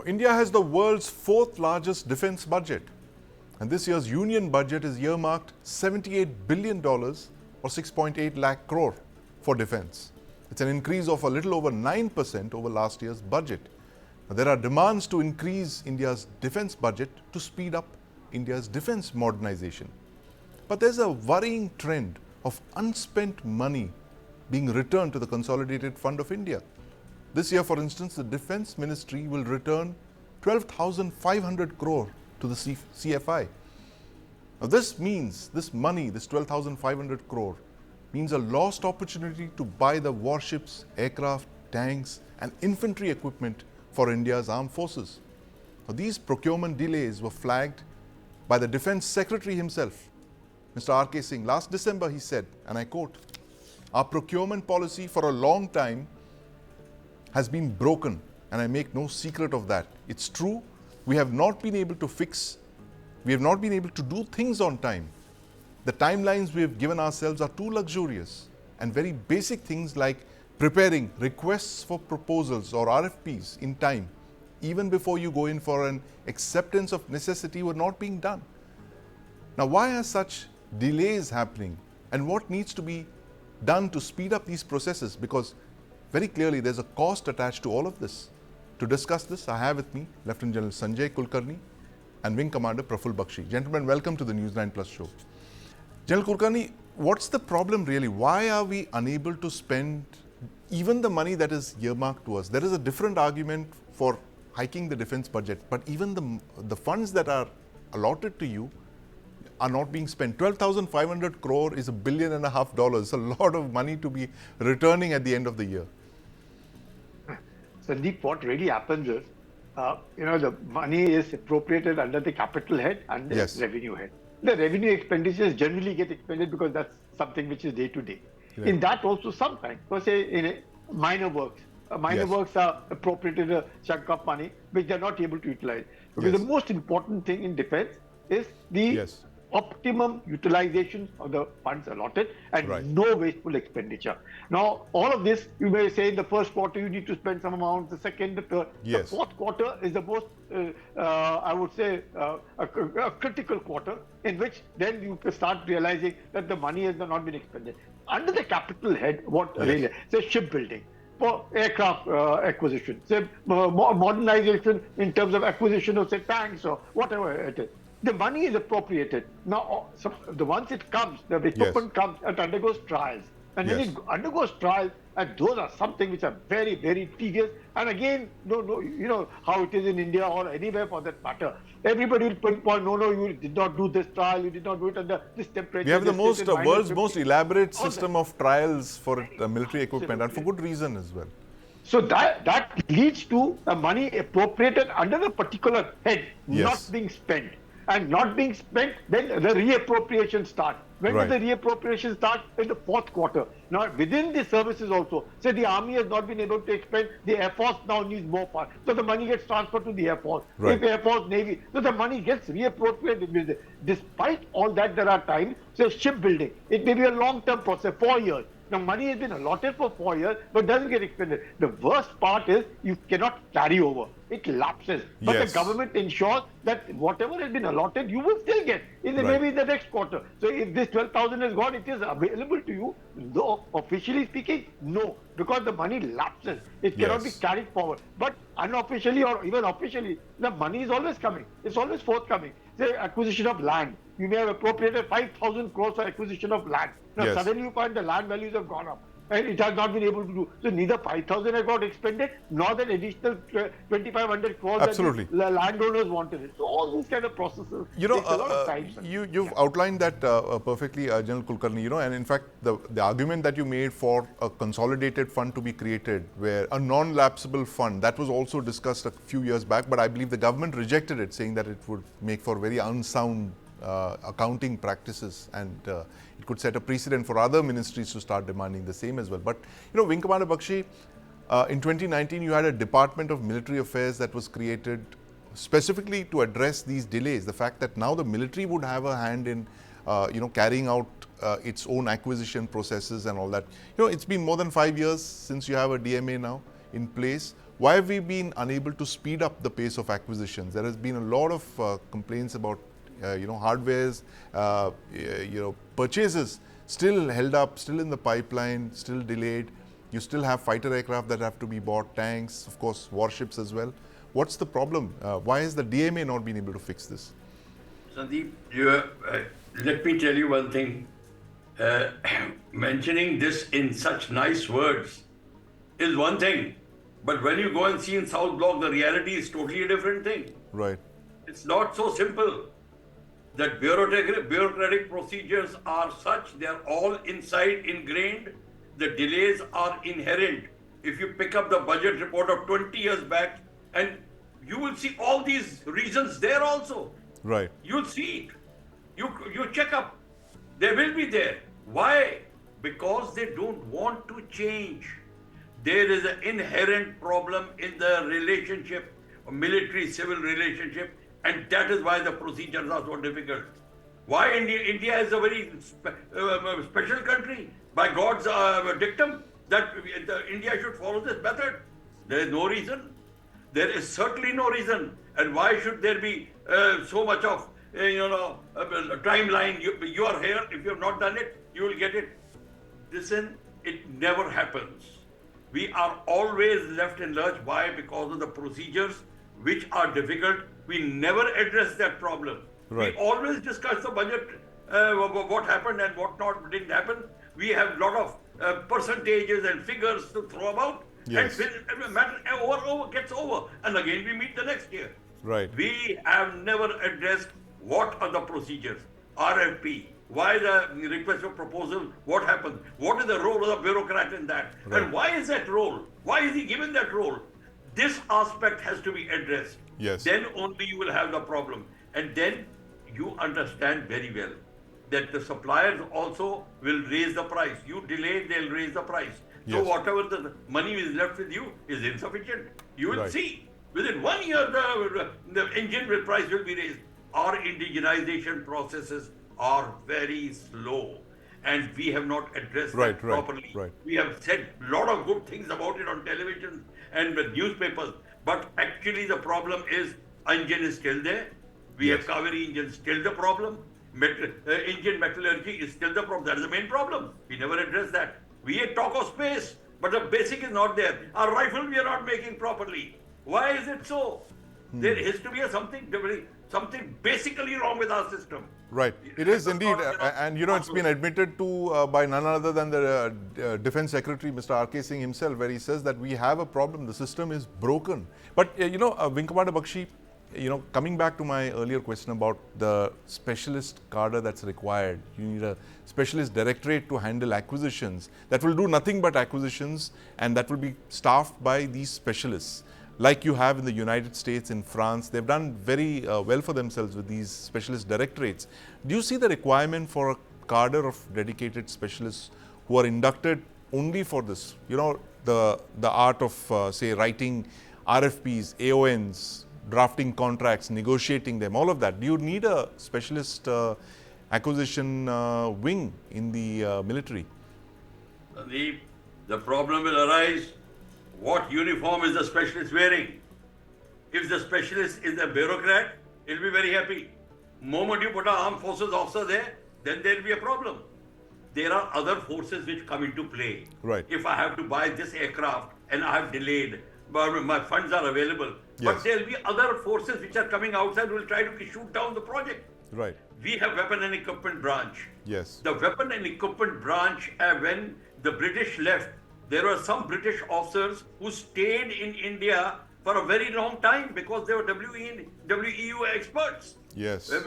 India has the world's fourth largest defense budget. And this year's union budget is earmarked $78 billion or 6.8 lakh crore for defense. It's an increase of a little over 9% over last year's budget. Now, there are demands to increase India's defense budget to speed up India's defense modernization. But there's a worrying trend of unspent money being returned to the Consolidated Fund of India. This year, for instance, the Defense Ministry will return 12,500 crore to the CFI. Now this means, this money, this 12,500 crore, means a lost opportunity to buy the warships, aircraft, tanks and infantry equipment for India's armed forces. Now these procurement delays were flagged by the Defense Secretary himself, Mr. R.K. Singh. Last December he said, and I quote, "Our procurement policy for a long time has been broken, and I make no secret of that. It's true, we have not been able to do things on time. The timelines we have given ourselves are too luxurious, and very basic things like preparing requests for proposals or RFPs in time, even before you go in for an acceptance of necessity, were not being done." Now, why are such delays happening, and what needs to be done to speed up these processes? Because very clearly there's a cost attached to all of this. To discuss this, I have with me Lieutenant General Sanjay Kulkarni and Wing Commander Praful Bakshi. Gentlemen, welcome to the News9 Plus show. General Kulkarni, what's the problem really? Why are we unable to spend even the money that is earmarked to us? There is a different argument for hiking the defense budget, but even the funds that are allotted to you are not being spent. 12,500 crore is $1.5 billion. It's a lot of money to be returning at the end of the year. Sandeep, what really happens is, the money is appropriated under the capital head and the revenue head. The revenue expenditures generally get expended because that's something which is day to day. Yeah. In that also sometimes, so say in minor works, works are appropriated a chunk of money which they're not able to utilize. Because the most important thing in defense is the optimum utilization of the funds allotted and no wasteful expenditure. Now, all of this, you may say in the first quarter you need to spend some amount, the second, the third. The fourth quarter is the most, I would say, a critical quarter in which then you can start realizing that the money has not been expended. Under the capital head, really, say shipbuilding, for aircraft acquisition, say modernization in terms of acquisition of say tanks or whatever it is. The money is appropriated. Now, once it comes, the equipment comes, it undergoes trials. And when it undergoes trials, and those are something which are very, very tedious. And again, you know how it is in India or anywhere for that matter. Everybody will pinpoint, no, you did not do this trial, you did not do it under this temperature. We have the world's most elaborate system of trials for military equipment, and for good reason as well. So that leads to the money appropriated under the particular head not being spent. And not being spent, then the reappropriation starts. When does the reappropriation start? In the fourth quarter. Now, within the services also, say the Army has not been able to expend, the Air Force now needs more funds. So the money gets transferred to the Air Force. If Air Force, Navy, so the money gets reappropriated. Despite all that, there are times, say shipbuilding, it may be a long-term process, 4 years. Now, money has been allotted for 4 years, but doesn't get expended. The worst part is you cannot carry over. It lapses. But the government ensures that whatever has been allotted, you will still get maybe in the next quarter. So if this 12,000 is gone, it is available to you. No, officially speaking, no, because the money lapses. It cannot be carried forward. But unofficially or even officially, the money is always coming. It's always forthcoming. Say acquisition of land. You may have appropriated 5,000 crores for acquisition of land. Now suddenly you find the land values have gone up. And it has not been able to do. So neither 5,000 has got expended, nor the additional 2,500 crores that the landowners wanted it. So all these kind of processes take a lot of time. You've outlined that perfectly, General Kulkarni, and in fact, the argument that you made for a consolidated fund to be created, where a non-lapsable fund, that was also discussed a few years back, but I believe the government rejected it, saying that it would make for very unsound accounting practices, and it could set a precedent for other ministries to start demanding the same as well. But Wing Commander Bakshi, in 2019 you had a Department of Military Affairs that was created specifically to address these delays. The fact that now the military would have a hand in carrying out its own acquisition processes and all that. It's been more than 5 years since you have a DMA now in place. Why have we been unable to speed up the pace of acquisitions? There has been a lot of complaints about hardwares, purchases still held up, still in the pipeline, still delayed. You still have fighter aircraft that have to be bought, tanks, of course, warships as well. What's the problem? Why has the DMA not been able to fix this? Sandeep, let me tell you one thing. Mentioning this in such nice words is one thing, but when you go and see in South Block, the reality is totally a different thing. Right. It's not so simple. That bureaucratic procedures are such, they're all inside ingrained. The delays are inherent. If you pick up the budget report of 20 years back, and you will see all these reasons there also. Right. You'll see it. You check up. They will be there. Why? Because they don't want to change. There is an inherent problem in the relationship, military-civil relationship, and that is why the procedures are so difficult. Why India is a very special country? By God's dictum that India should follow this method. There is no reason. There is certainly no reason. And why should there be so much of timeline? You are here. If you have not done it, you will get it. Listen, it never happens. We are always left in lurch. Why? Because of the procedures which are difficult. We never address that problem. Right. We always discuss the budget, what happened and what not didn't happen. We have a lot of percentages and figures to throw about. Yes. And matter over gets over. And again we meet the next year. Right. We have never addressed what are the procedures. RFP. Why the request for proposal? What happens? What is the role of the bureaucrat in that? Right. And why is that role? Why is he given that role? This aspect has to be addressed. Yes. Then only you will have the problem. And then you understand very well that the suppliers also will raise the price. You delay, they'll raise the price. So Yes. whatever the money is left with you is insufficient. You will Right. see. Within 1 year, the engine price will be raised. Our indigenization processes are very slow. And we have not addressed that properly. Right. We have said a lot of good things about it on television and with newspapers. But actually the problem is engine is still there. We Yes. have Kaveri engine still the problem. Engine metallurgy is still the problem. That is the main problem. We never address that. We talk of space, but the basic is not there. Our rifle we are not making properly. Why is it so? There has to be something basically wrong with our system. Right. It is indeed. And it's been admitted to by none other than the Defense Secretary, Mr. R.K. Singh himself, where he says that we have a problem. The system is broken. But, Vinkamada Bakshi, coming back to my earlier question about the specialist cadre that's required, you need a specialist directorate to handle acquisitions that will do nothing but acquisitions, and that will be staffed by these specialists. Like you have in the United States, in France, they've done very well for themselves with these specialist directorates. Do you see the requirement for a cadre of dedicated specialists who are inducted only for this? The art of, say, writing RFPs, AONs, drafting contracts, negotiating them, all of that. Do you need a specialist acquisition wing in the military? The problem will arise. What uniform is the specialist wearing? If the specialist is a bureaucrat, he'll be very happy. Moment you put an armed forces officer there, then there'll be a problem. There are other forces which come into play. Right. If I have to buy this aircraft and I have delayed, but my funds are available. Yes. But there'll be other forces which are coming outside who will try to shoot down the project. Right. We have weapon and equipment branch. Yes. The weapon and equipment branch, when the British left, there were some British officers who stayed in India for a very long time because they were WEU experts. Yes. Of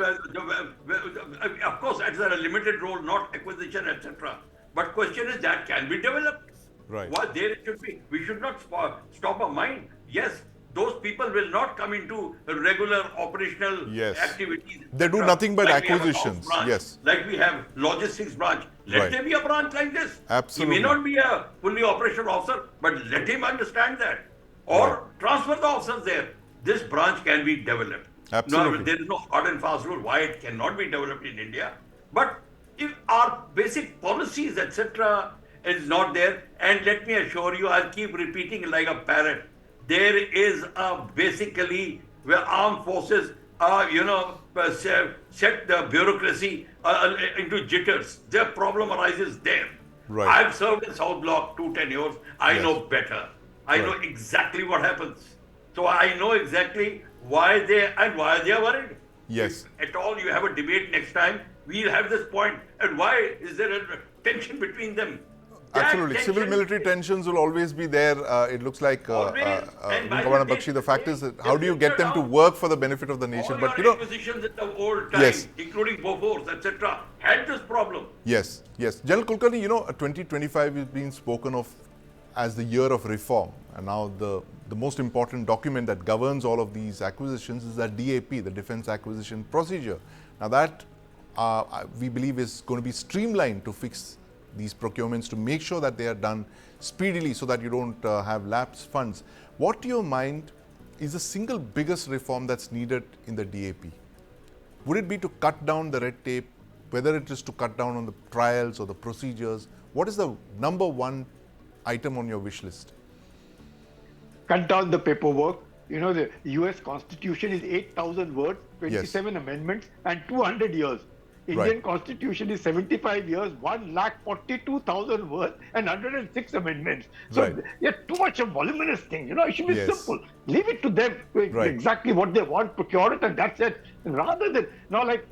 course, it's a limited role, not acquisition, etc. But question is that can be developed. Right. What there should be. We should not stop our mind. Yes, those people will not come into regular operational activities. They do nothing but acquisitions. Yes. Like we have logistics branch. Let there be a branch like this. Absolutely. He may not be a fully operational officer, but let him understand that. Or transfer the officers there. This branch can be developed. Absolutely. No, there is no hard and fast rule why it cannot be developed in India. But if our basic policies, etc., is not there, and let me assure you, I'll keep repeating like a parrot, there is a basically where armed forces set the bureaucracy into jitters. Their problem arises there. Right. I've served in South Block 2 tenures. I Yes. know better. I know Right. exactly what happens. So I know exactly why they are worried. Yes. If at all you have a debate next time, we'll have this point. And why is there a tension between them? That Absolutely. tension- Civil-military tensions will always be there. It looks like, Always. And by Vinkamana the Bakshi, the way, fact is that they how do you get them to filter out work for the benefit of the nation? all But your acquisitions in the old time, Yes. including Bofors, etc., had this problem. Yes, yes. General Kulkarni, 2025 is being spoken of as the year of reform. And now the most important document that governs all of these acquisitions is that DAP, the Defense Acquisition Procedure. Now that we believe is going to be streamlined to fix these procurements, to make sure that they are done speedily so that you don't have lapsed funds. What to your mind is the single biggest reform that's needed in the DAP? Would it be to cut down the red tape, whether it is to cut down on the trials or the procedures? What is the number one item on your wish list? Cut down the paperwork. The US Constitution is 8,000 words, 27 Yes. amendments, and 200 years. Indian Right. Constitution is 75 years, 1,42,000 words, and 106 amendments. So Right. yeah, too much a voluminous thing. It should be Yes. simple. Leave it to them Right. exactly what they want, procure it, and that's it. Rather than like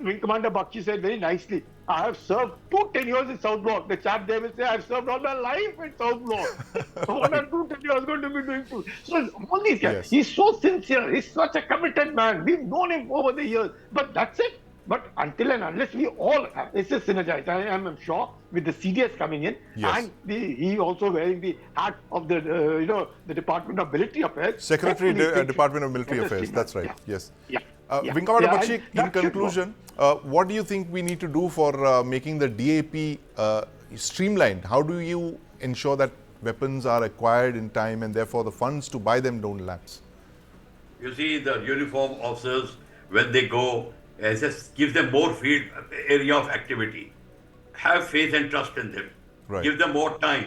Wing Commander Bakshi said very nicely, I have served 2 tenures in South Block. The chap there will say, I've served all my life in South Block. So what are 2 tenures going to be doing to? So all these guys, Yes. he's so sincere. He's such a committed man. We've known him over the years. But that's it. But until and unless we all have, it's just synergized. I am sure with the CDS coming in, Yes. and he also wearing the hat of the the Department of Military Affairs. Secretary, hopefully things Department of should Military get Affairs. streamlined. That's right. Yeah. Yes. Yeah. Yeah. Vinkamana Yeah, Bakshi, and in that should work. conclusion, what do you think we need to do for making the DAP streamlined? How do you ensure that weapons are acquired in time and therefore the funds to buy them don't lapse? You see, the uniform officers, when they go, just give them more field area of activity. Have faith and trust in them. Right. Give them more time.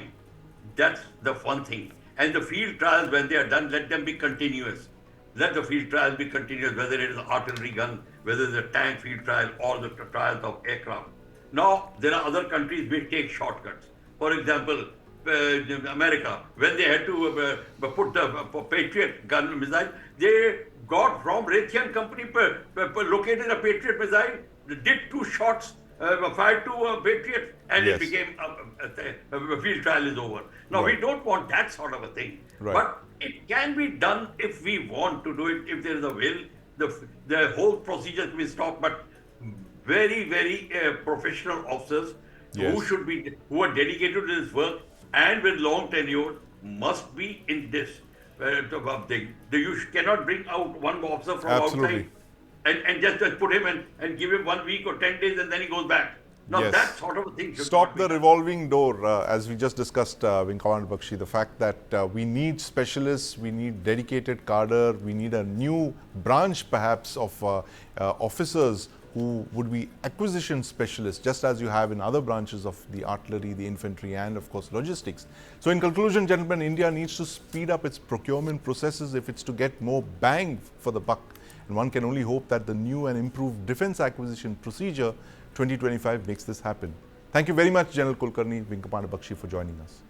That's the fun thing. And the field trials, when they are done, let them be continuous. Let the field trials be continuous, whether it is an artillery gun, whether it's a tank field trial, or the trials of aircraft. Now, there are other countries which take shortcuts. For example, America, when they had to put the Patriot gun missile, they got from Raytheon company, located a Patriot missile, did 2 shots, fired 2 Patriots, and Yes. it became a field trial is over. Now, Right. we don't want that sort of a thing. Right. But it can be done if we want to do it, if there is a will. The whole procedure will stop, but very, very professional officers Yes. who are dedicated to this work and with long tenure must be in this thing. You cannot bring out one officer from Absolutely. outside and just put him and give him 1 week or 10 days and then he goes back. Now Yes. that sort of a thing should Stop not be the done. revolving door, as we just discussed, Vinkamana Bakshi, the fact that we need specialists, we need dedicated cadre, we need a new branch perhaps of officers who would be acquisition specialists, just as you have in other branches of the artillery, the infantry, and of course logistics. So in conclusion, gentlemen, India needs to speed up its procurement processes if it's to get more bang for the buck. And one can only hope that the new and improved defense acquisition procedure 2025 makes this happen. Thank you very much, General Kulkarni, Vinkamana Bakshi, for joining us.